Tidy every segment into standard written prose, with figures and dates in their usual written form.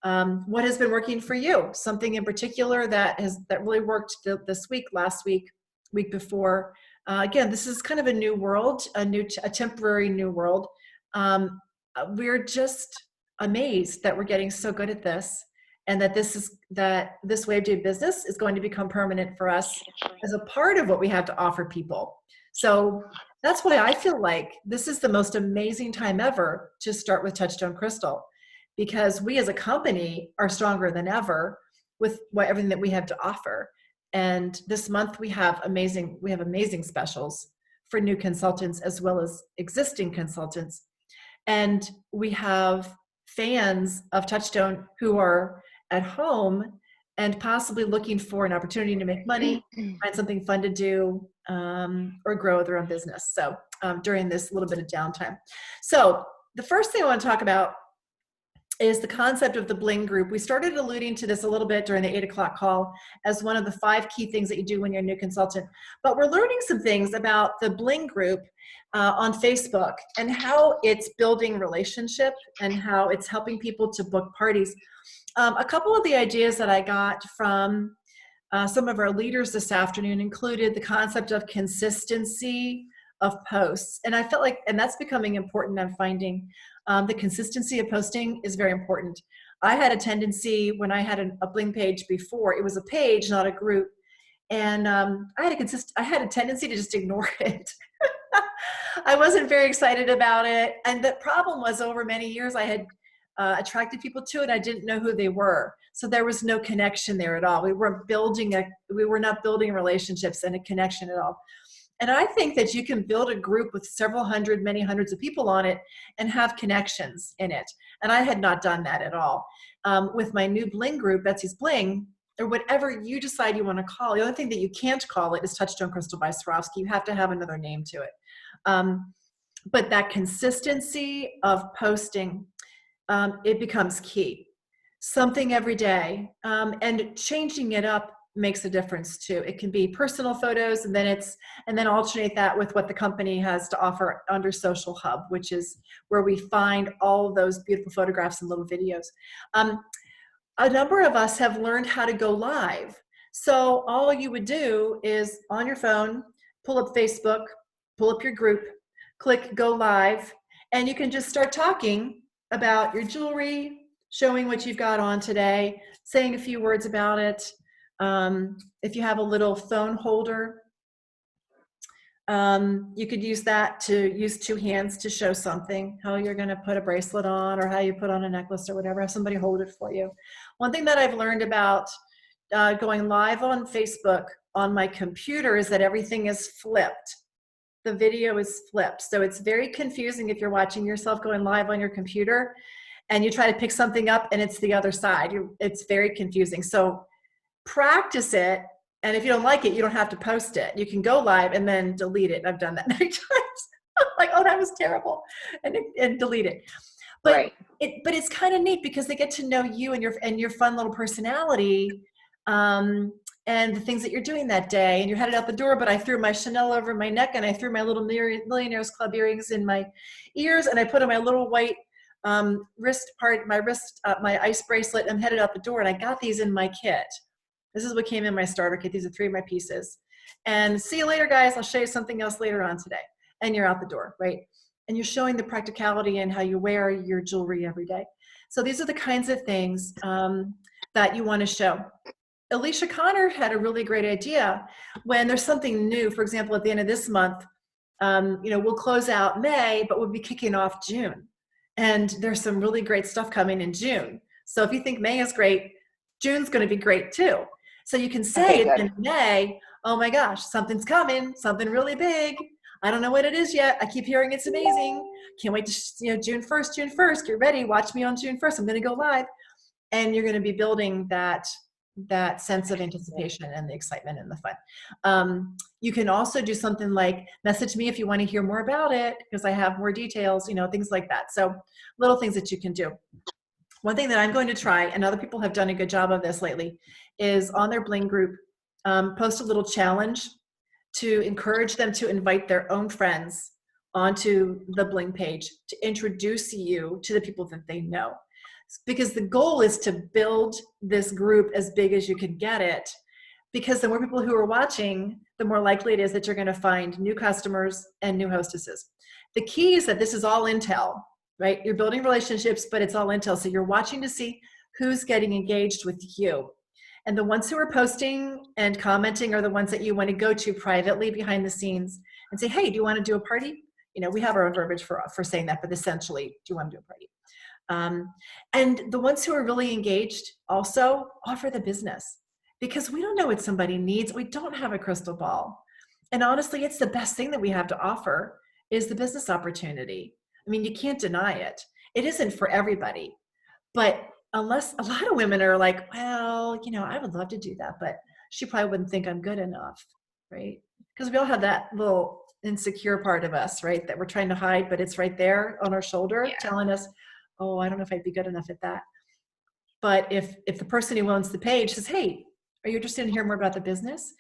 What has been working for you? Something in particular that really worked this week, last week, week before. Again, this is kind of a new world, a temporary new world. We're just amazed that we're getting so good at this, and that this way of doing business is going to become permanent for us as a part of what we have to offer people. So that's why I feel like this is the most amazing time ever to start with Touchstone Crystal, because we as a company are stronger than ever with everything that we have to offer. And this month we have amazing specials for new consultants as well as existing consultants. And we have fans of Touchstone who are at home and possibly looking for an opportunity to make money, find something fun to do, or grow their own business. So during this little bit of downtime. So the first thing I want to talk about is the concept of the Bling group. We started alluding to this a little bit during the 8 o'clock call as one of the 5 key things that you do when you're a new consultant. But we're learning some things about the Bling group on Facebook and how it's building relationship and how it's helping people to book parties. A couple of the ideas that I got from some of our leaders this afternoon included the concept of consistency of posts. And I felt like, and that's becoming important, I'm finding. The consistency of posting is very important. I had a tendency when I had a Bling page before, it was a page, not a group. And I had a tendency to just ignore it. I wasn't very excited about it. And the problem was over many years, I had attracted people to it. I didn't know who they were. So there was no connection there at all. We were not building relationships and a connection at all. And I think that you can build a group with several hundred, many hundreds of people on it and have connections in it. And I had not done that at all. With my new Bling group, Betsey's Bling, or whatever you decide you want to call, the only thing that you can't call it is Touchstone Crystal by Swarovski. You have to have another name to it. But that consistency of posting, it becomes key. Something every day, and changing it up makes a difference too. It can be personal photos, and then alternate that with what the company has to offer under Social Hub, which is where we find all of those beautiful photographs and little videos. A number of us have learned how to go live. So all you would do is on your phone, pull up Facebook, pull up your group, click go live, and you can just start talking about your jewelry, showing what you've got on today, saying a few words about it. If you have a little phone holder, you could use that to use 2 hands to show something, how you're going to put a bracelet on or how you put on a necklace or whatever, have somebody hold it for you. One thing that I've learned about going live on Facebook on my computer is that everything is flipped. The video is flipped. So it's very confusing if you're watching yourself going live on your computer and you try to pick something up and it's the other side. It's very confusing. So practice it, and if you don't like it, you don't have to post it. You can go live and then delete it. I've done that many times. Like, oh, that was terrible, and delete it. But right. It's kind of neat because they get to know you and your fun little personality, and the things that you're doing that day. And you're headed out the door, but I threw my Chanel over my neck, and I threw my little Millionaires Club earrings in my ears, and I put on my little white my ice bracelet. I'm headed out the door, and I got these in my kit. This is what came in my starter kit. These are 3 of my pieces. And see you later, guys. I'll show you something else later on today. And you're out the door, right? And you're showing the practicality and how you wear your jewelry every day. So these are the kinds of things that you want to show. Alicia Connor had a really great idea when there's something new. For example, at the end of this month, we'll close out May, but we'll be kicking off June. And there's some really great stuff coming in June. So if you think May is great, June's going to be great too. So you can say in May, oh my gosh, something's coming, something really big. I don't know what it is yet. I keep hearing it's amazing. Can't wait to, June 1st, get ready. Watch me on June 1st. I'm going to go live. And you're going to be building that sense of anticipation and the excitement and the fun. You can also do something like message me if you want to hear more about it, because I have more details, things like that. So little things that you can do. One thing that I'm going to try, and other people have done a good job of this lately, is on their Bling group, post a little challenge to encourage them to invite their own friends onto the Bling page to introduce you to the people that they know. because the goal is to build this group as big as you can get it, because the more people who are watching, the more likely it is that you're going to find new customers and new hostesses. The key is that this is all intel, right? You're building relationships, but it's all intel. So you're watching to see who's getting engaged with you. And the ones who are posting and commenting are the ones that you want to go to privately behind the scenes and say, hey, do you want to do a party? We have our own verbiage for saying that, but essentially, do you want to do a party? And the ones who are really engaged also offer the business, because we don't know what somebody needs. We don't have a crystal ball. And honestly, it's the best thing that we have to offer is the business opportunity. I mean, you can't deny it. It isn't for everybody, but unless a lot of women are like, well, I would love to do that, but she probably wouldn't think I'm good enough, right? Because we all have that little insecure part of us, right? That we're trying to hide, but it's right there on our shoulder telling us, oh, I don't know if I'd be good enough at that. But if the person who owns the page says, hey, are you interested in hearing more about the business?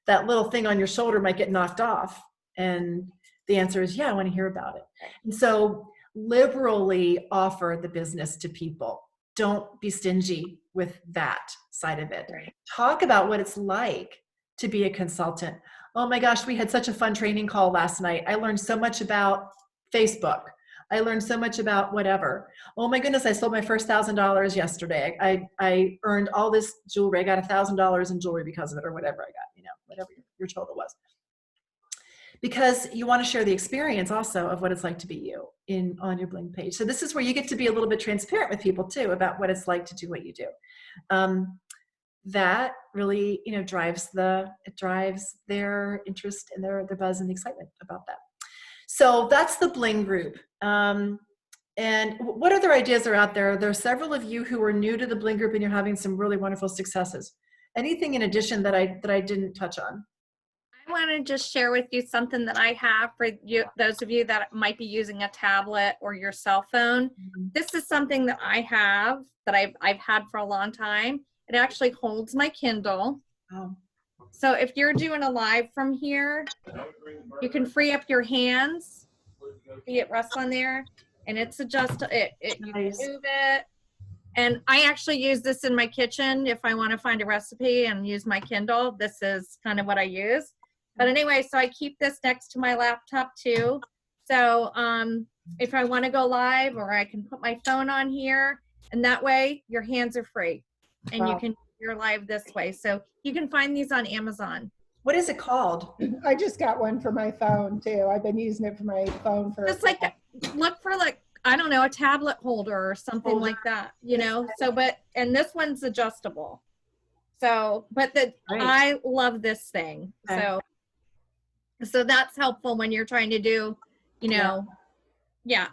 That little thing on your shoulder might get knocked off. And the answer is, yeah, I want to hear about it. And so liberally offer the business to people. Don't be stingy with that side of it. Right. Talk about what it's like to be a consultant. Oh my gosh, we had such a fun training call last night. I learned so much about Facebook. I learned so much about whatever. Oh my goodness, I sold my first $1,000 yesterday. I earned all this jewelry. I got $1,000 in jewelry because of it, or whatever I got, whatever your total was. Because you want to share the experience also of what it's like to be you on your bling page. So this is where you get to be a little bit transparent with people too about what it's like to do what you do. That really, drives their interest and their buzz and excitement about that. So that's the bling group. And what other ideas are out there? There are several of you who are new to the bling group and you're having some really wonderful successes. Anything in addition that I didn't touch on? I want to just share with you something that I have for you, those of you that might be using a tablet or your cell phone. Mm-hmm. This is something that I have that I've had for a long time. It actually holds my Kindle. Oh. So if you're doing a live from here, you can free up your hands. See it rest on there, and it's adjustable. You can move it. And I actually use this in my kitchen if I want to find a recipe and use my Kindle. This is kind of what I use. But anyway, so I keep this next to my laptop too. So if I want to go live, or I can put my phone on here, and that way your hands are free and you can do your live this way. So you can find these on Amazon. What is it called? I just got one for my phone too. I've been using it for my phone for just like look for I don't know, a tablet holder or something like that, so and this one's adjustable. So I love this thing. Okay. So that's helpful when you're trying to do, yeah.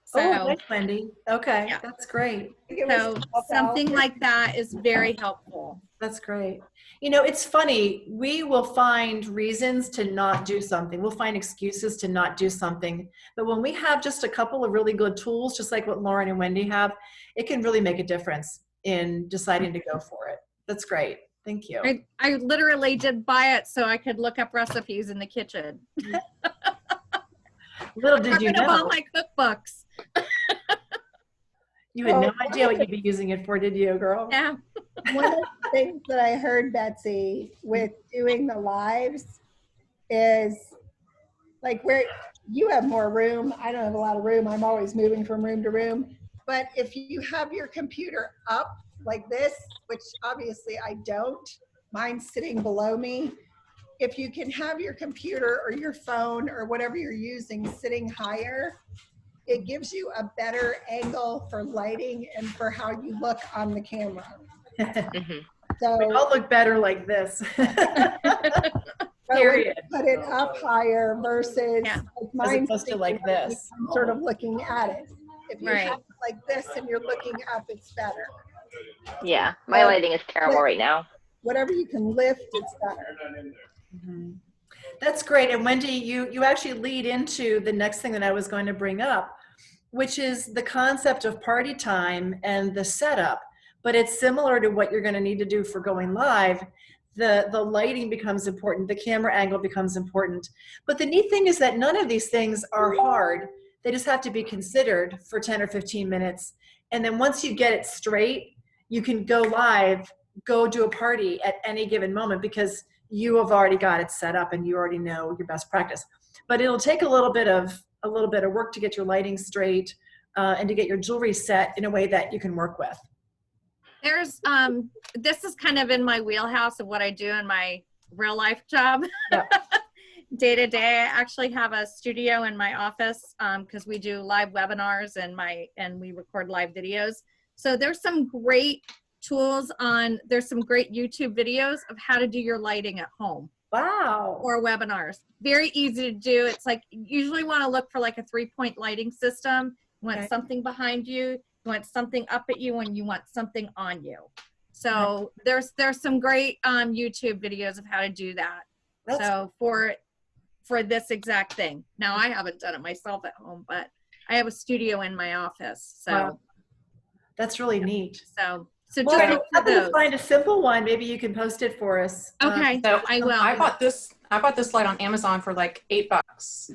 So, thanks, Wendy. Okay, yeah. That's great. So something like that is very helpful. That's great. It's funny. We will find reasons to not do something. We'll find excuses to not do something. But when we have just a couple of really good tools, just like what Lauren and Wendy have, it can really make a difference in deciding to go for it. That's great. Thank you. I literally did buy it so I could look up recipes in the kitchen. Little did you know. All my cookbooks. You had no idea what you'd be using it for, did you, girl? Yeah. One of the things that I heard, Betsy, with doing the lives is like where you have more room. I don't have a lot of room. I'm always moving from room to room. But if you have your computer up like this, which obviously I don't, mine's sitting below me. If you can have your computer or your phone or whatever you're using sitting higher, it gives you a better angle for lighting and for how you look on the camera. So we all look better like this. Period. Put it up higher versus mine like this. I'm sort of looking at it. If you have it like this and you're looking up, it's better. Yeah, my lighting is terrible right now. Whatever you can lift, it's better. Mm-hmm. That's great. And Wendy, you actually lead into the next thing that I was going to bring up, which is the concept of party time and the setup. But it's similar to what you're going to need to do for going live. The lighting becomes important. The camera angle becomes important. But the neat thing is that none of these things are hard. They just have to be considered for 10 or 15 minutes. And then once you get it straight, you can go live, go do a party at any given moment because you have already got it set up and you already know your best practice. But it'll take a little bit of work to get your lighting straight and to get your jewelry set in a way that you can work with. There's this is kind of in my wheelhouse of what I do in my real life job. Yeah. Day to day, I actually have a studio in my office because we do live webinars and we record live videos. So there's some great tools there's some great YouTube videos of how to do your lighting at home. Wow. Or webinars. Very easy to do. It's like, you usually want to look for like a 3-point lighting system. You want something behind you, you want something up at you, and you want something on you. So there's some great YouTube videos of how to do that. So for this exact thing. Now I haven't done it myself at home, but I have a studio in my office. So wow. That's really neat. So well, just I look for happen to those. find a simple one. Maybe you can post it for us. Okay, So I will. I bought this light on Amazon for like $8,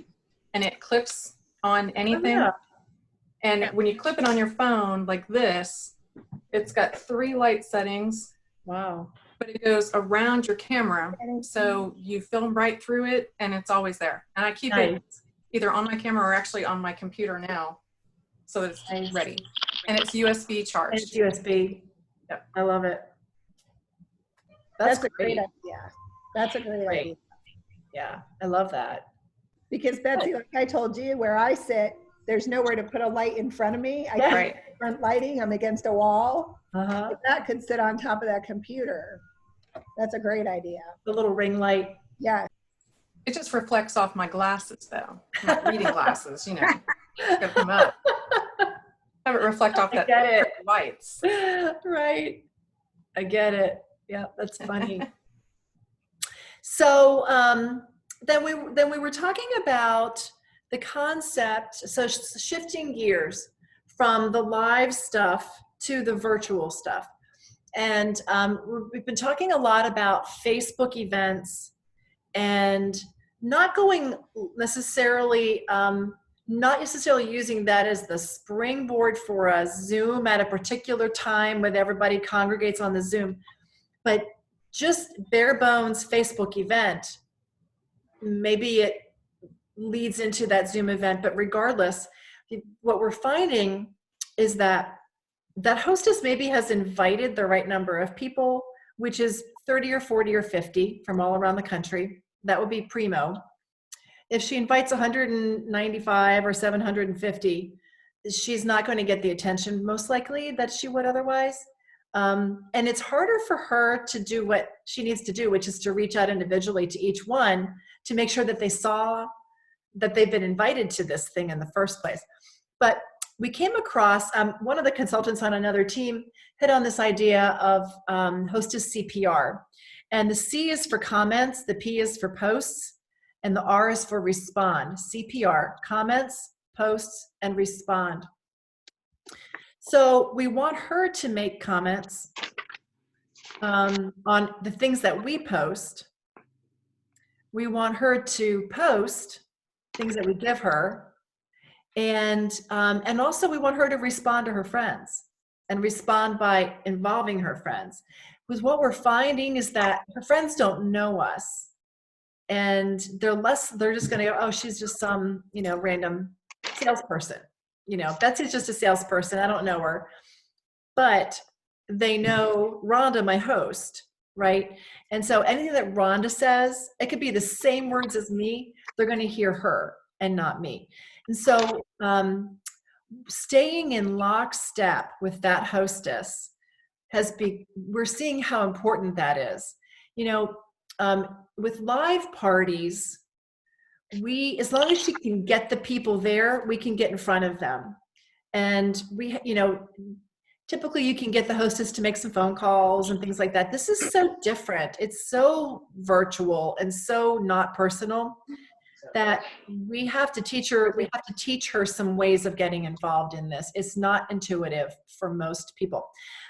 and it clips on anything. Oh, yeah. And when you clip it on your phone like this, it's got 3 light settings. Wow. But it goes around your camera, so you film right through it, and it's always there. And I keep it either on my camera or actually on my computer now, so that it's ready. And it's USB charged. It's USB. Yep. I love it. That's a great idea. That's a great idea. Yeah, I love that. Because Betsy, like I told you, where I sit, there's nowhere to put a light in front of me. I can't put front lighting. I'm against a wall. But that could sit on top of that computer. That's a great idea. The little ring light. Yeah. It just reflects off my glasses, though. My reading glasses, you know. Gotta come up. Have it reflect off that lights. Right. I get it. Yeah, that's funny. So then we were talking about the concept, so shifting gears from the live stuff to the virtual stuff. And we've been talking a lot about Facebook events and not going necessarily, not necessarily using that as the springboard for a Zoom at a particular time when everybody congregates on the Zoom, but just bare bones Facebook event. Maybe it leads into that Zoom event, but regardless, what we're finding is that hostess maybe has invited the right number of people, which is 30 or 40 or 50 from all around the country. That would be primo. If she invites 195 or 750, she's not going to get the attention most likely that she would otherwise. And it's harder for her to do what she needs to do, which is to reach out individually to each one to make sure that they saw that they've been invited to this thing in the first place. But we came across, one of the consultants on another team hit on this idea of hostess CPR. And the C is for comments, the P is for posts, and the R is for respond. CPR, comments, posts, and respond. So we want her to make comments on the things that we post. We want her to post things that we give her. And also we want her to respond to her friends and respond by involving her friends. Because what we're finding is that her friends don't know us. And they're just going to go, oh, she's just some, random salesperson. Betsy's just a salesperson. I don't know her. But they know Rhonda, my host, right? And so anything that Rhonda says, it could be the same words as me. They're going to hear her and not me. And so staying in lockstep with that hostess we're seeing how important that is. With live parties, as long as she can get the people there, we can get in front of them. And typically you can get the hostess to make some phone calls and things like that. This is so different. It's so virtual and so not personal that we have to teach her some ways of getting involved in this. It's not intuitive for most people.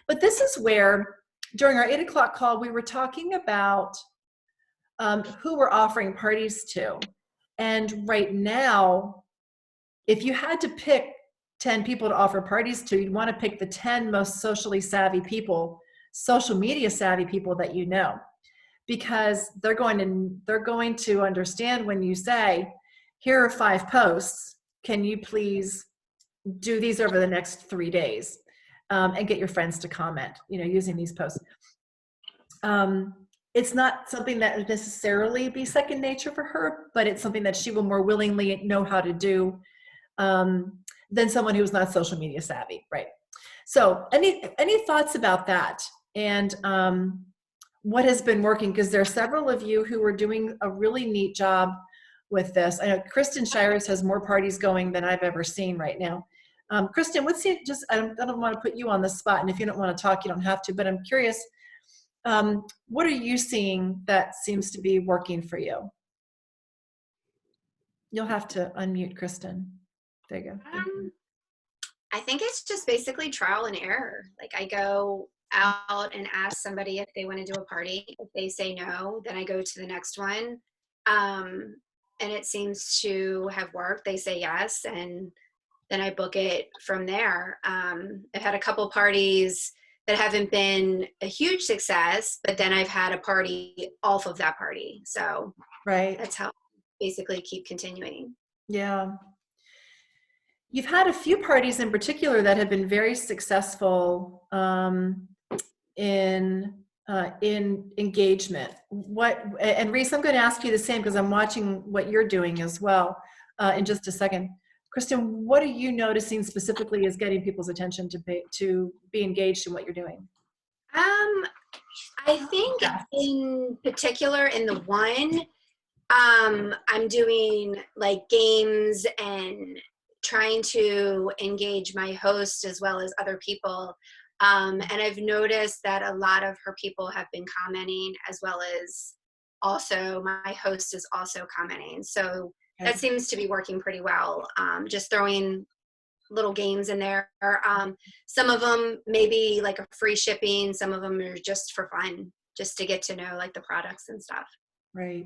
But this is where, during our 8 o'clock call, we were talking about who we're offering parties to. And right now, if you had to pick 10 people to offer parties to, you'd want to pick the 10 most socially savvy people, social media savvy people that you know, because they're going to understand when you say, here are 5 posts. Can you please do these over the next 3 days, and get your friends to comment, using these posts. It's not something that would necessarily be second nature for her, but it's something that she will more willingly know how to do than someone who's not social media savvy, right? So any thoughts about that? And what has been working? Because there are several of you who are doing a really neat job with this. I know Kristen Shires has more parties going than I've ever seen right now. Kristen, I don't want to put you on the spot, and if you don't want to talk, you don't have to, but I'm curious, what are you seeing that seems to be working for you? You'll have to unmute Kristen. There you go. I think it's just basically trial and error. Like, I go out and ask somebody if they want to do a party. If they say no, then I go to the next one. And it seems to have worked. They say yes, and then I book it from there. I've had a couple parties that haven't been a huge success, but then I've had a party off of that party. So right, that's how I basically keep continuing. Yeah. You've had a few parties in particular that have been very successful in engagement. And Reese, I'm going to ask you the same because I'm watching what you're doing as well in just a second. Kristen, what are you noticing specifically is getting people's attention to be engaged in what you're doing? I think in particular in the one, I'm doing like games and trying to engage my host as well as other people. And I've noticed that a lot of her people have been commenting, as well as also my host is also commenting. So that seems to be working pretty well. Just throwing little games in there. Some of them maybe like a free shipping. Some of them are just for fun, just to get to know like the products and stuff. Right.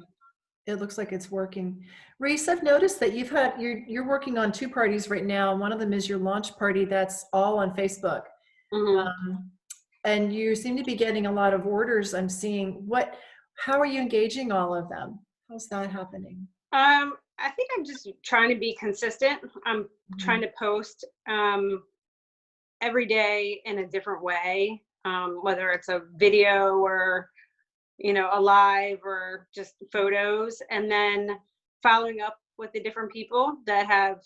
It looks like it's working. Reese, I've noticed that you're working on 2 parties right now. One of them is your launch party that's all on Facebook. Mm-hmm. And you seem to be getting a lot of orders. I'm seeing how are you engaging all of them? How's that happening? I think I'm just trying to be consistent. I'm trying to post every day in a different way, whether it's a video or, a live or just photos, and then following up with the different people that have,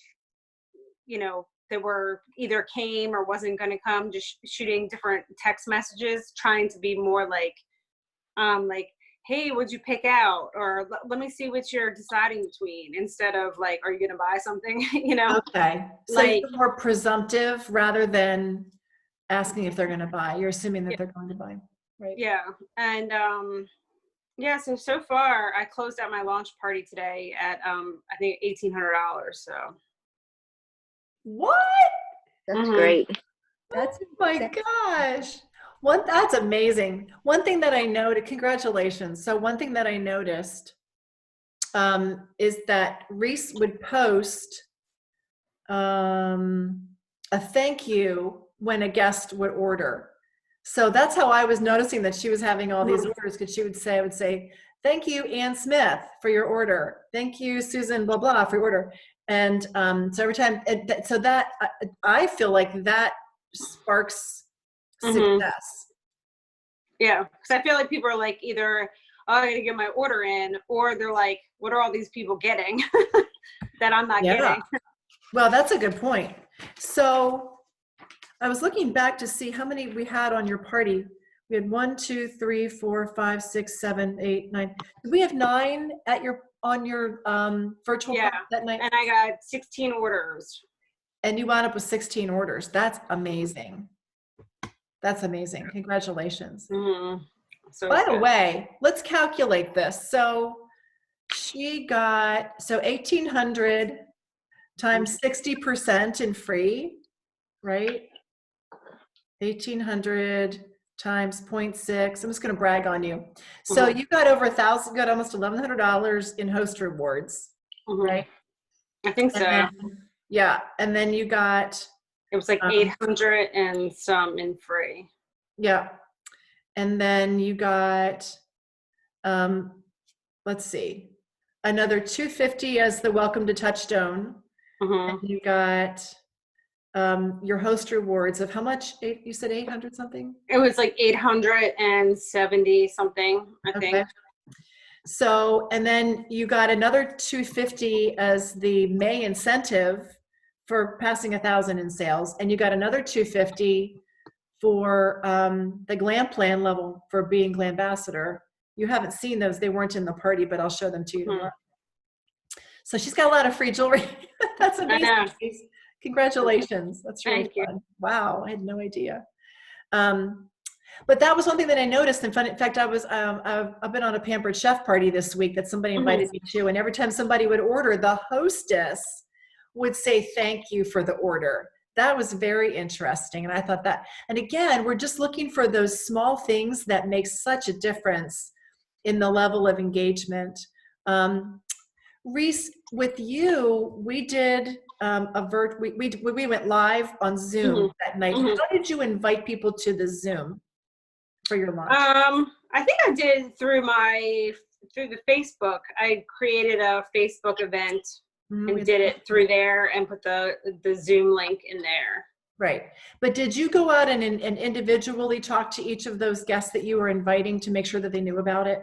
that were either came or wasn't going to come, just shooting different text messages, trying to be more like, hey, what'd you pick out? Or let me see what you're deciding between, instead of like, are you going to buy something? Okay. So you're more presumptive rather than asking if they're going to buy. You're assuming that they're going to buy. Right. Yeah. And, so far I closed out my launch party today at, I think $1,800. So. What? That's great. That's Oh my gosh. That's amazing. One thing that I noted, congratulations. So one thing that I noticed is that Reese would post a thank you when a guest would order. So that's how I was noticing that she was having all these orders, because I would say, thank you, Ann Smith, for your order. Thank you, Susan, blah, blah, for your order. And so every time, so that I feel like that sparks success. Yeah, because I feel like people are like either, oh, I gotta get my order in, or they're like, what are all these people getting that I'm not getting? Well, that's a good point. So I was looking back to see how many we had on your party. We had 1, 2, 3, 4, 5, 6, 7, 8, 9. Did we have 9 on your virtual party that night? And I got 16 orders. And you wound up with 16 orders. That's amazing. That's amazing. Congratulations. So by the way, let's calculate this. So she got 1,800 times 60% in free, right? 1,800 times 0.6. I'm just going to brag on you. So you got over 1,000, got almost $1,100 in host rewards, right? I think so. And then you got It was like 800 and some in free. Yeah. And then you got, let's see, another 250 as the welcome to Touchstone. And you got your host rewards of how much? You said 800 something? It was like 870 something, I think. So, and then you got another 250 as the May incentive for passing 1,000 in sales. And you got another 250 for the Glam Plan level for being Glambassador. You haven't seen those. They weren't in the party, but I'll show them to you tomorrow. So she's got a lot of free jewelry. That's amazing. Congratulations. That's really fun. Wow, I had no idea. But that was one thing that I noticed. In fact, I was I've been on a Pampered Chef party this week that somebody invited me to, and every time somebody would order, the hostess would say thank you for the order. That was very interesting, and I thought that. And again, we're just looking for those small things that make such a difference in the level of engagement. Reese, with you, we did we went live on Zoom that night. How did you invite people to the Zoom for your launch? I think I did through the Facebook. I created a Facebook event and did it through there and put the Zoom link in there. Right. But did you go out and individually talk to each of those guests that you were inviting to make sure that they knew about it?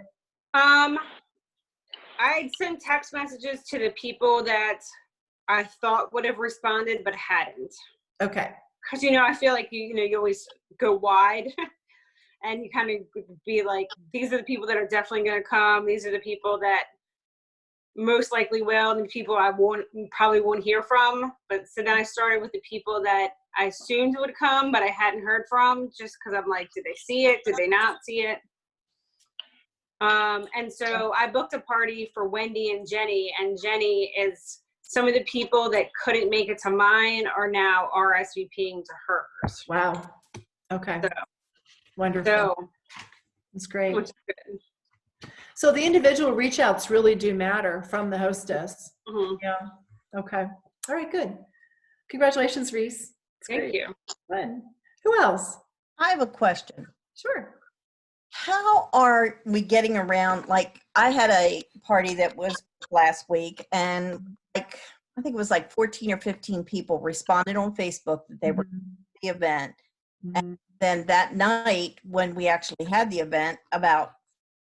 I'd send text messages to the people that I thought would have responded but hadn't. Okay. Because, I feel like, you always go wide and you kind of be like, these are the people that are definitely going to come. These are the people that most likely will, and the people I probably won't hear from. But so then I started with the people that I assumed would come, but I hadn't heard from, just because I'm like, did they see it? Did they not see it? And so I booked a party for Wendy and Jenny is some of the people that couldn't make it to mine are now RSVPing to hers. Wow. Okay. So, wonderful. That's great. So the individual reach outs really do matter from the hostess. Yeah. Okay. All right, good. Congratulations, Reese. Thank you. Fun. Who else? I have a question. Sure. How are we getting around? Like, I had a party that was last week, and I think it was like 14 or 15 people responded on Facebook that they were at the event. And then that night, when we actually had the event, about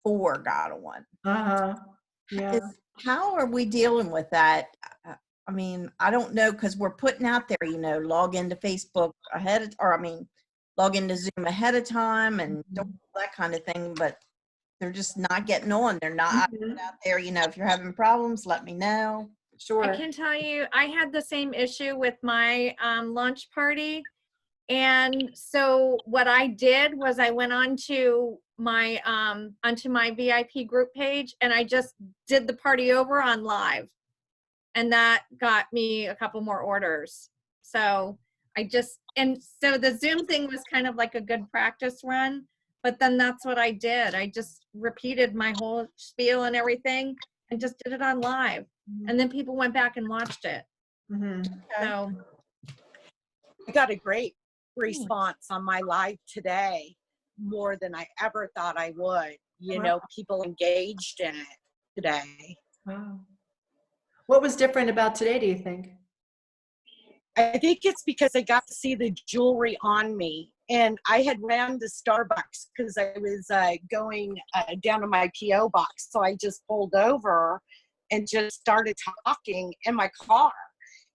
4 got on. Yeah. How are we dealing with that? I mean, I don't know, because we're putting out there, log into Facebook log into Zoom ahead of time and that kind of thing, but they're just not getting on. They're not out there, if you're having problems, let me know. Sure. I can tell you, I had the same issue with my launch party. And so what I did was I went onto my VIP group page, and I just did the party over on live, and that got me a couple more orders. So so the Zoom thing was kind of like a good practice run, but then that's what I did. I just repeated my whole spiel and everything and just did it on live. And then people went back and watched it. So I got a great response on my live today, more than I ever thought I would. People engaged in it today. Wow. What was different about today, do you think? I think it's because I got to see the jewelry on me, and I had ran to Starbucks because I was going down to my P.O. box. So I just pulled over and just started talking in my car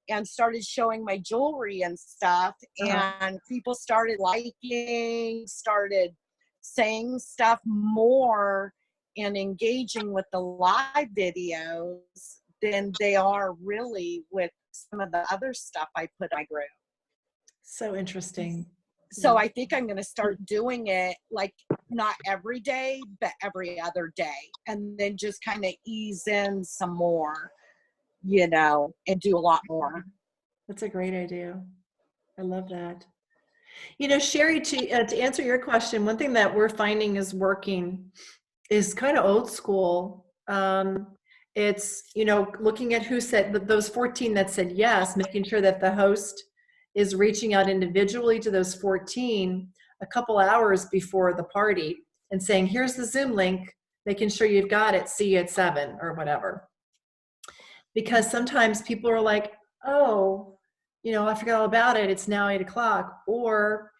and started showing my jewelry and stuff. And people started liking, started saying stuff more and engaging with the live videos than they are really with some of the other stuff I put in my group. So interesting. So I think I'm going to start doing it, like, not every day, but every other day, and then just kind of ease in some more, and do a lot more. That's a great idea. I love that. Sherry, to answer your question, one thing that we're finding is working is kind of old school. It's, looking at who said those 14 that said yes, making sure that the host is reaching out individually to those 14 a couple hours before the party and saying, here's the Zoom link, making sure you've got it, see you at 7 or whatever. Because sometimes people are like, oh, I forgot all about it, it's now 8 o'clock, or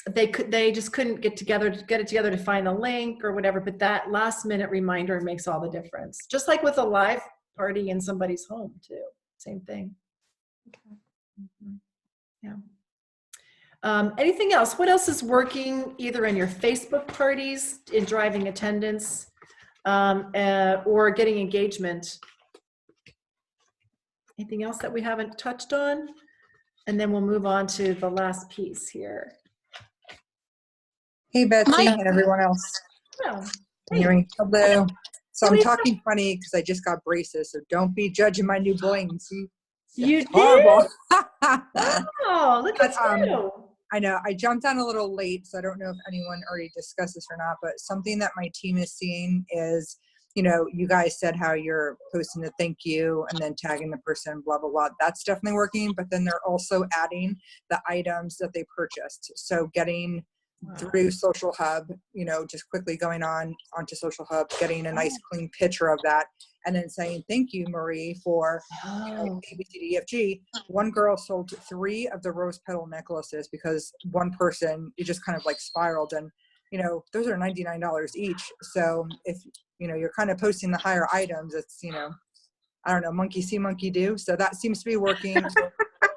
they just couldn't get it together to find the link or whatever. But that last minute reminder makes all the difference. Just like with a live party in somebody's home too, same thing. Yeah. Anything else? What else is working either in your Facebook parties, in driving attendance, or getting engagement? Anything else that we haven't touched on? And then we'll move on to the last piece here. Hey, Betsy and everyone else. Oh, Can you hear me? Hello. So I'm Lisa. talking funny because I just got braces, so don't be judging my new bling. See? You It's horrible. Oh, look at you. I know. I jumped on a little late, so I don't know if anyone already discussed this or not, but something that my team is seeing is, you guys said how you're posting a thank you and then tagging the person, blah, blah, blah. That's definitely working, but then they're also adding the items that they purchased. So getting through Social Hub, just quickly going onto Social Hub, getting a nice clean picture of that, and then saying, thank you, Marie, for ABCDEFG. One girl sold 3 of the rose petal necklaces because one person, it just kind of like spiraled, and those are $99 each. So if you're kind of posting the higher items, it's I don't know, monkey see, monkey do. So that seems to be working.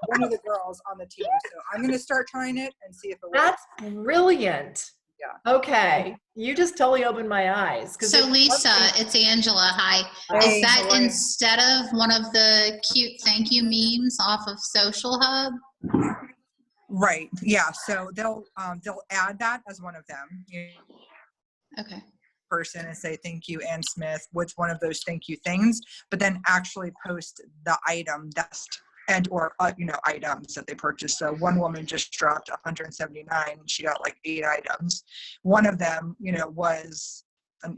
One of the girls on the team. So I'm going to start trying it and see if it works. That's brilliant. Yeah. Okay. You just totally opened my eyes. So Lisa, it's Angela. Hi. Hey, Is that how are you? instead of one of the cute thank you memes off of Social Hub? Right. Yeah. So they'll add that as one of them. Okay. Person and say thank you, Ann Smith, what's one of those thank you things, but then actually post the item or items that they purchased. So one woman just dropped 179 and she got like 8 items. One of them was a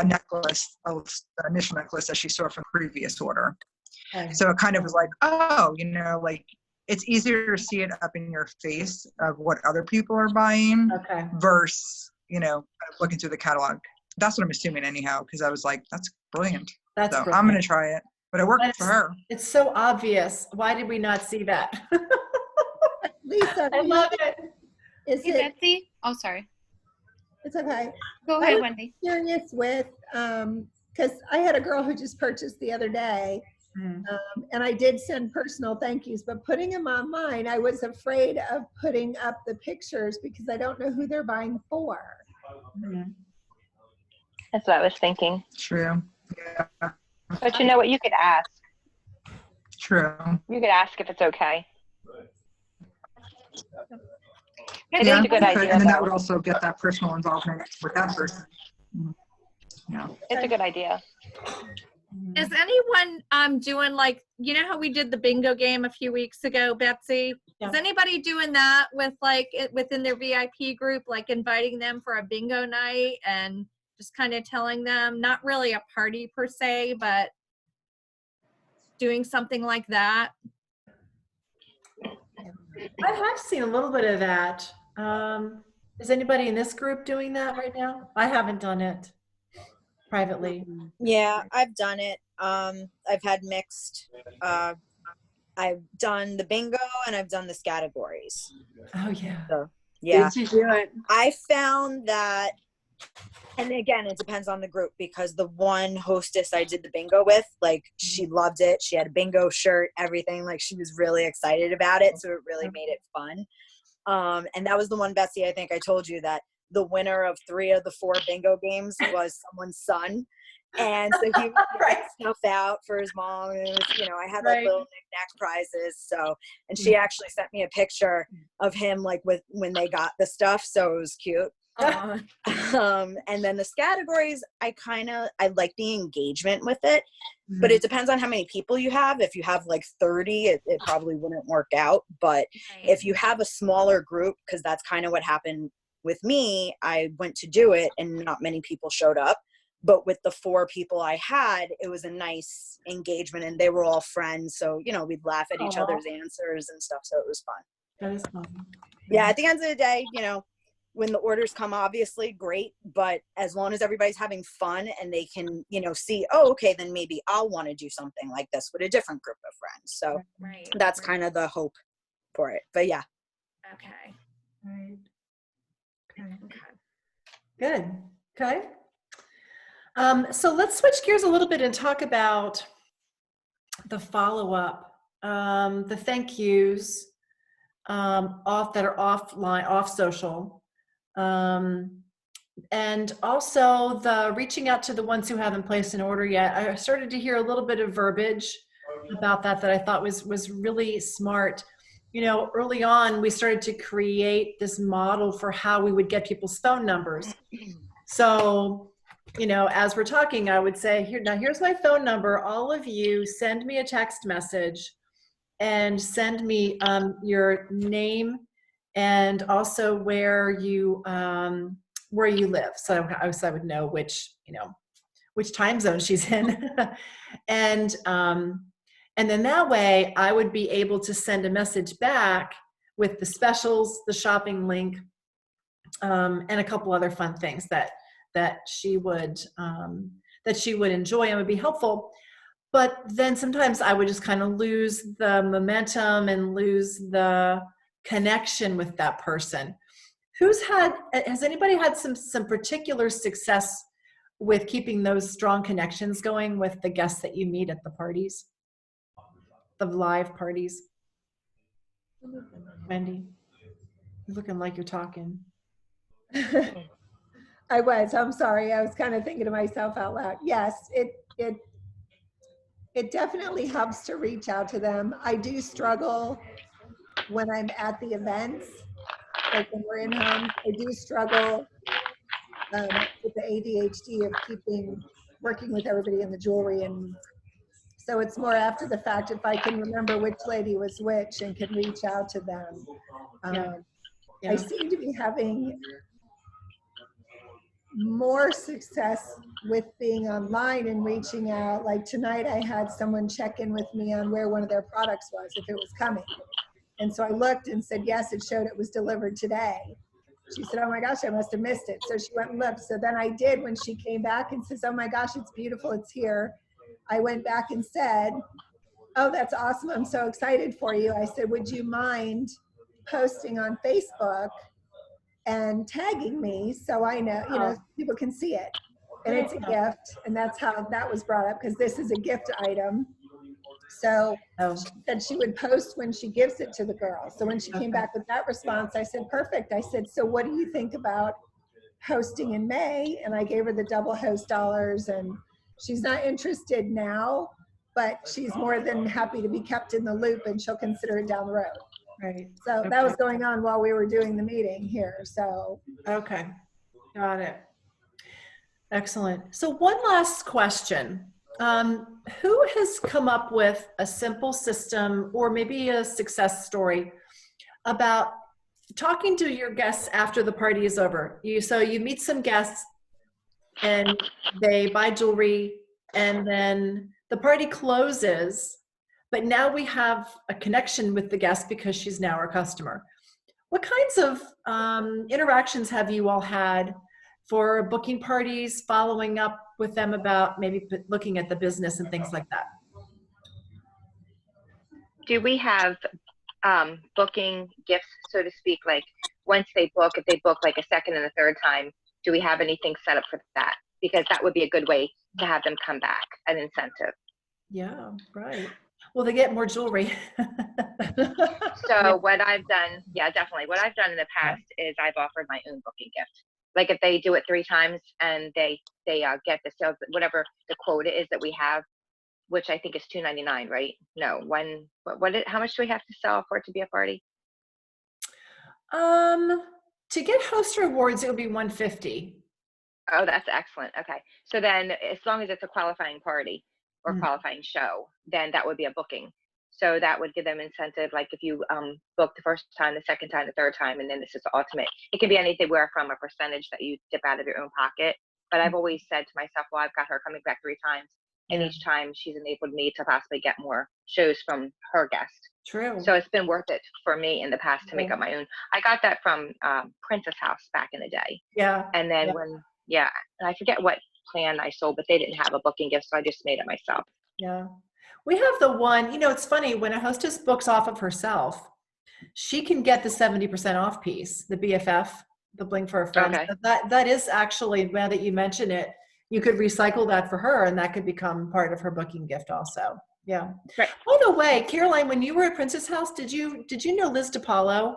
necklace, the initial necklace that she saw from the previous order. Okay. So it kind of was like, oh, like it's easier to see it up in your face of what other people are buying versus kind of looking through the catalog. That's what I'm assuming anyhow, because I was like, that's brilliant. That's so brilliant. I'm going to try it. But it worked for her. It's so obvious. Why did we not see that? Lisa, I love it. Is Hey, it? Betsy. Oh, sorry. It's okay. Go ahead, Wendy. Curious with because I had a girl who just purchased the other day, and I did send personal thank yous, but putting them online, I was afraid of putting up the pictures because I don't know who they're buying for. That's what I was thinking. True. Yeah. But you know what? You could ask. True. You could ask if it's okay. It Yeah, is a good idea. and then that though. would also get that personal involvement with that person. Yeah. It's a good idea. Is anyone doing like, how we did the bingo game a few weeks ago, Betsy? Yeah. Is anybody doing that with like within their VIP group, like inviting them for a bingo night and just kind of telling them, not really a party per se, but doing something like that? I have seen a little bit of that. Is anybody in this group doing that right now? I haven't done it privately. Yeah, I've done it. I've had mixed. I've done the bingo and I've done the categories. Oh yeah. So, yeah. Did you do it? I found that, and again, it depends on the group because the one hostess I did the bingo with, like, she loved it. She had a bingo shirt, everything. Like, she was really excited about it. So it really made it fun. And that was the one, Betsy, I think I told you that the winner of 3 of the 4 bingo games was someone's son. And so he was getting stuff out for his mom. And it was, I had like little knick-knack prizes. So, and she actually sent me a picture of him like when they got the stuff. So it was cute. And then the categories, I like the engagement with it, but it depends on how many people you have. If you have like 30, it probably wouldn't work out. But if you have a smaller group, because that's kind of what happened with me, I went to do it and not many people showed up. But with the 4 people I had, it was a nice engagement, and they were all friends. So, you know, we'd laugh at each other's answers and stuff. So it was fun. That is fun. Yeah, at the end of the day, you know, when the orders come, obviously great, but as long as everybody's having fun and they can, you know, see, oh, okay, then maybe I'll want to do something like this with a different group of friends. So that's kind of the hope for it. But yeah. Okay. Right. Okay. Good. Okay. So let's switch gears a little bit and talk about the follow-up, the thank yous that are offline, off social, and also the reaching out to the ones who haven't placed an order yet. I started to hear a little bit of verbiage about that I thought was really smart. You know, early on, we started to create this model for how we would get people's phone numbers. So, you know, as we're talking, I would say, here's my phone number. All of you send me a text message and send me your name and also where you live. So I would know which time zone she's in. And then that way I would be able to send a message back with the specials, the shopping link, and a couple other fun things that she would enjoy and would be helpful. But then sometimes I would just kind of lose the momentum and lose the connection with that person. Has anybody had some particular success with keeping those strong connections going with the guests that you meet at the parties, the live parties? Wendy, you're looking like you're talking. I'm sorry. I was kind of thinking to myself out loud. Yes, it definitely helps to reach out to them. I do struggle when I'm at the events, like when we're in homes. I do struggle with the ADHD of working with everybody in the jewelry. And so it's more after the fact if I can remember which lady was which and can reach out to them. I seem to be having more success with being online and reaching out. Like tonight I had someone check in with me on where one of their products was, if it was coming. And so I looked and said, yes, it showed it was delivered today. She said, oh my gosh, I must have missed it. So she went and looked. So then I did when she came back and says, oh my gosh, it's beautiful, it's here. I went back and said, oh, that's awesome, I'm so excited for you. I said, would you mind posting on Facebook and tagging me so I know, people can see it. And it's a gift, and that's how that was brought up, because this is a gift item. So she said she would post when she gives it to the girl. So when she came back with that response, I said, perfect. I said, so what do you think about hosting in May? And I gave her the double host dollars, and she's not interested now, but she's more than happy to be kept in the loop, and she'll consider it down the road. Right. So that was going on while we were doing the meeting here. So. Okay. Got it. Excellent. So one last question. Who has come up with a simple system or maybe a success story about talking to your guests after the party is over? So you meet some guests and they buy jewelry and then the party closes, but now we have a connection with the guest because she's now our customer. What kinds of interactions have you all had for booking parties, following up with them about maybe looking at the business and things like that? Do we have booking gifts, so to speak, like once they book, if they book like a second and a third time, do we have anything set up for that? Because that would be a good way to have them come back, an incentive. Yeah, right. Well, they get more jewelry. So what I've done, yeah, definitely. What I've done in the past is I've offered my own booking gift. Like if they do it 3 times and they get the sales, whatever the quota is that we have, which I think is $2.99, right? No, how much do we have to sell for it to be a party? To get host rewards, it would be $150. Oh, that's excellent. Okay. So then as long as it's a qualifying party or qualifying show, then that would be a booking. So that would give them incentive. Like if you book the first time, the second time, the third time, and then this is the ultimate. It can be anywhere from a percentage that you dip out of your own pocket. But I've always said to myself, well, I've got her coming back 3 times. And Yeah. each time she's enabled me to possibly get more shows from her guest. True. So it's been worth it for me in the past to make up my own. I got that from Princess House back in the day. Yeah. And then and I forget what plan I sold, but they didn't have a booking gift, so I just made it myself. Yeah. We have the one, it's funny, when a hostess books off of herself, she can get the 70% off piece, the BFF, the Bling for a Friend. Okay. So that is actually, now that you mention it, you could recycle that for her, and that could become part of her booking gift also. Yeah. Right. By the way, Caroline, when you were at Princess House, did you know Liz DiPaolo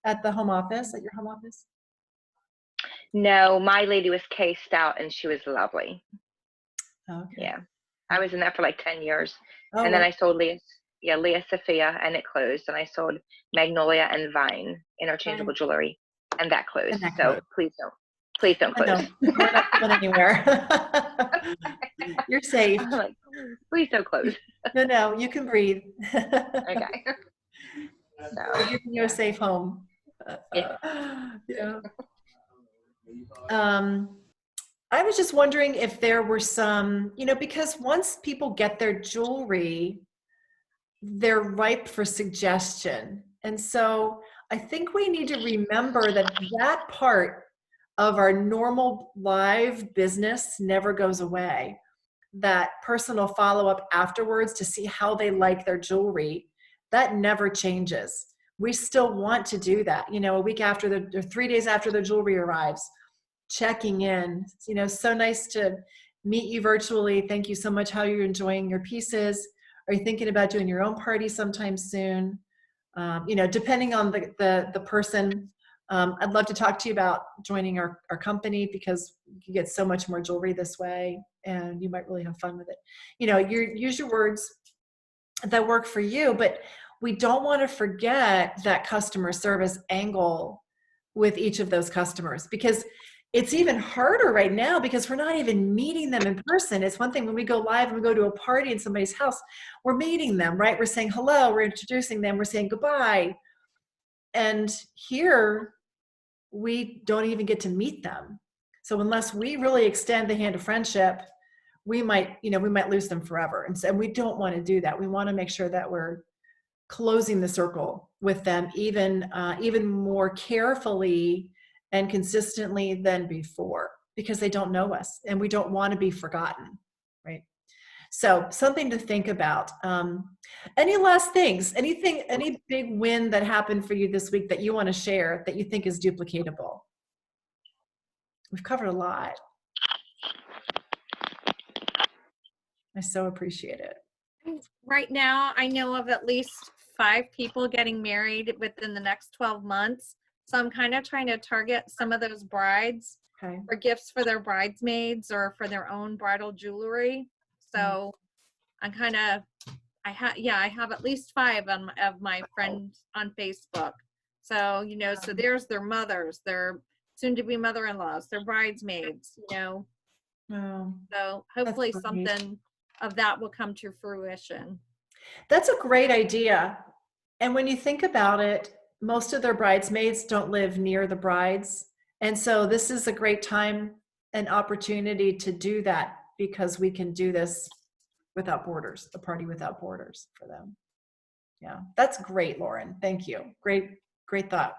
at the home office, at your home office? No, my lady was Kay Stout, and she was lovely. Okay. Yeah. I was in that for like 10 years. Oh, And then I sold Leah Sophia, and it closed. And I sold Magnolia and Vine interchangeable jewelry, and that closed. And that So closed. please don't close. No, we're not going anywhere. You're safe. I'm like, please don't close. No, you can breathe. Okay. We're giving you a safe home. Yeah. I was just wondering if there were some, because once people get their jewelry, they're ripe for suggestion. And so I think we need to remember that part of our normal live business never goes away. That personal follow-up afterwards to see how they like their jewelry, that never changes. We still want to do that, a week after or 3 days after the jewelry arrives, checking in, so nice to meet you virtually. Thank you so much. How you're enjoying your pieces. Are you thinking about doing your own party sometime soon? Depending on the person, I'd love to talk to you about joining our company, because you get so much more jewelry this way, and you might really have fun with it. Use your words that work for you, but we don't want to forget that customer service angle with each of those customers, because it's even harder right now because we're not even meeting them in person. It's one thing when we go live and we go to a party in somebody's house, we're meeting them, right? We're saying hello, we're introducing them, we're saying goodbye. And here we don't even get to meet them. So unless we really extend the hand of friendship, we might lose them forever. And so we don't want to do that. We want to make sure that we're closing the circle with them even more carefully and consistently than before, because they don't know us and we don't want to be forgotten, right? So something to think about. Any last things, any big win that happened for you this week that you want to share that you think is duplicatable? We've covered a lot. I so appreciate it. Right now, I know of at least 5 people getting married within the next 12 months. So I'm kind of trying to target some of those brides for gifts for their bridesmaids or for their own bridal jewelry. So I'm kind of, I have at least 5 of my friends on Facebook. So, so there's their mothers, their soon-to-be mother-in-laws, their bridesmaids, So hopefully something of that will come to fruition. That's a great idea. And when you think about it, most of their bridesmaids don't live near the brides. And so this is a great time and opportunity to do that, because we can do this without borders, a party without borders for them. Yeah, that's great, Lauren. Thank you. Great thought.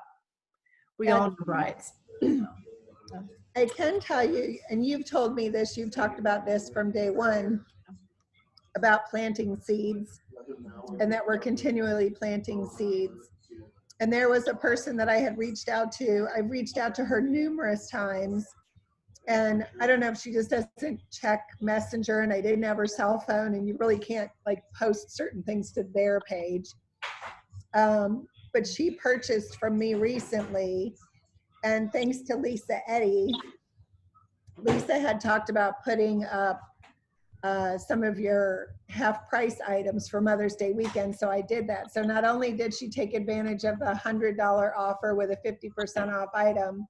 We all know brides. I can tell you, and you've told me this, you've talked about this from day one, about planting seeds, and that we're continually planting seeds. And there was a person that I had reached out to. I've reached out to her numerous times, and I don't know if she just doesn't check Messenger, and I didn't have her cell phone, and you really can't post certain things to their page. But she purchased from me recently, and thanks to Lisa Eddy, Lisa had talked about putting up some of your half price items for Mother's Day weekend. So I did that. So not only did she take advantage of the $100 offer with a 50% off item,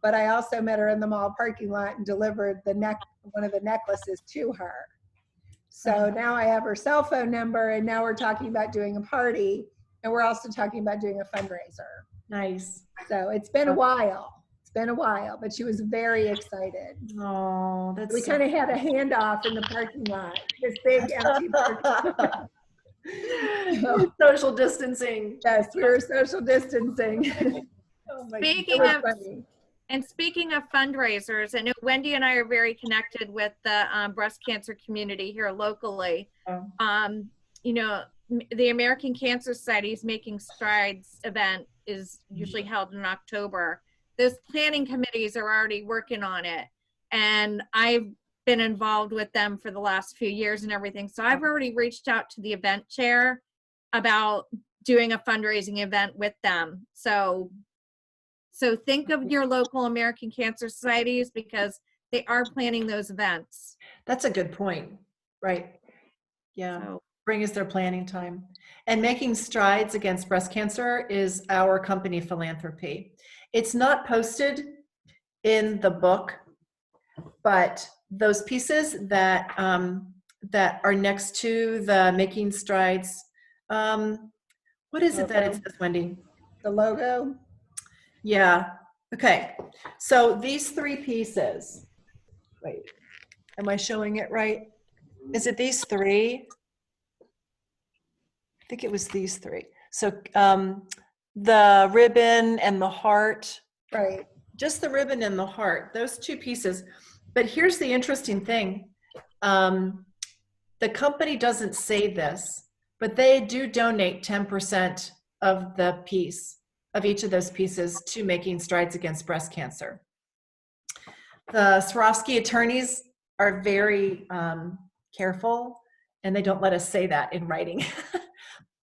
but I also met her in the mall parking lot and delivered one of the necklaces to her. So now I have her cell phone number, and now we're talking about doing a party, and we're also talking about doing a fundraiser. Nice. So it's been a while. been a while, but she was very excited. Oh, that's We kind of had a handoff in the parking lot, this big empty parking lot. So, social distancing. yes, we were social distancing. Oh my, Speaking it was of- funny. And speaking of fundraisers, I know Wendy and I are very connected with the breast cancer community here locally. Oh. You know, the American Cancer Society's Making Strides event is usually held in October. Those planning committees are already working on it. And I've been involved with them for the last few years and everything. So I've already reached out to the event chair about doing a fundraising event with them. So think of your local American Cancer Societies because they are planning those events. That's a good point. Right. Yeah. So, Spring is their planning time. And Making Strides Against Breast Cancer is our company philanthropy. It's not posted in the book, but those pieces that that are next to the Making Strides, what is it that it says, Wendy? The logo. Yeah. Okay. So these three pieces. Wait. Am I showing it right? Is it these three? I think it was these three. So the ribbon and the heart. Right. Just the ribbon and the heart. Those two pieces. But here's the interesting thing. The company doesn't say this, but they do donate 10% of the piece, of each of those pieces, to Making Strides Against Breast Cancer. The Swarovski attorneys are very careful, and they don't let us say that in writing.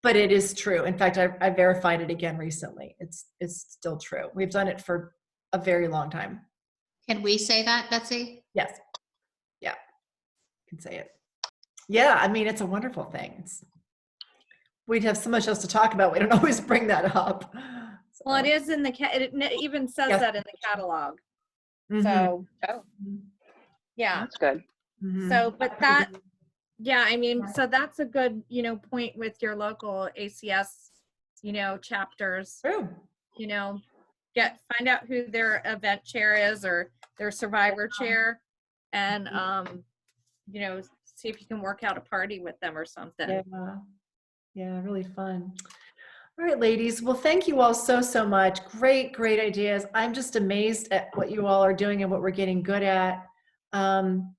But it is true. In fact, I verified it again recently. It's still true. We've done it for a very long time. Can we say that, Betsy? Yes. Yeah. You can say it. Yeah, I mean, it's a wonderful thing. We'd have so much else to talk about. We don't always bring that up. So, well, it is in the, it even says Yes. that in the catalog. mhm. So, Oh, yeah. that's good. Mhm. So, but that, yeah, I mean, so that's a good, you know, point with your local ACS, you know, chapters, True. you know, find out who their event chair is or their survivor chair and, you know, see if you can work out a party with them or something. Yeah. Yeah, really fun. All right, ladies. Well, thank you all so much. Great ideas. I'm just amazed at what you all are doing and what we're getting good at.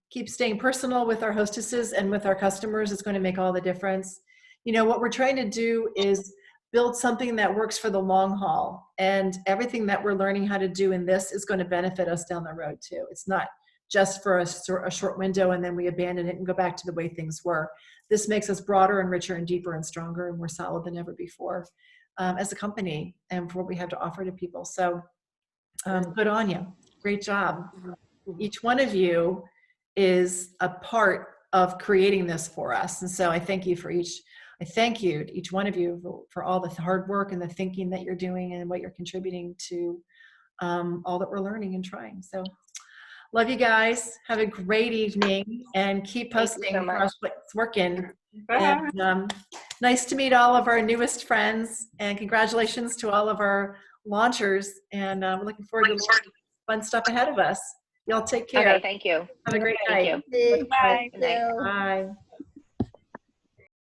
Keep staying personal with our hostesses and with our customers. It's going to make all the difference. You know, what we're trying to do is build something that works for the long haul. And everything that we're learning how to do in this is going to benefit us down the road too. It's not just for a short window and then we abandon it and go back to the way things were. This makes us broader and richer and deeper and stronger and more solid than ever before as a company and for what we have to offer to people. So good on you. Great job. Each one of you is a part of creating this for us. And so I thank you I thank you to each one of you for all the hard work and the thinking that you're doing and what you're contributing to all that we're learning and trying. So love you guys. Have a great evening and keep posting for us what's working. Bye. And nice to meet all of our newest friends and congratulations to all of our launchers. And we're looking forward to more fun stuff ahead of us. Y'all take care. Okay, thank you. Have a great Thank night. you. Bye. Good night. Bye.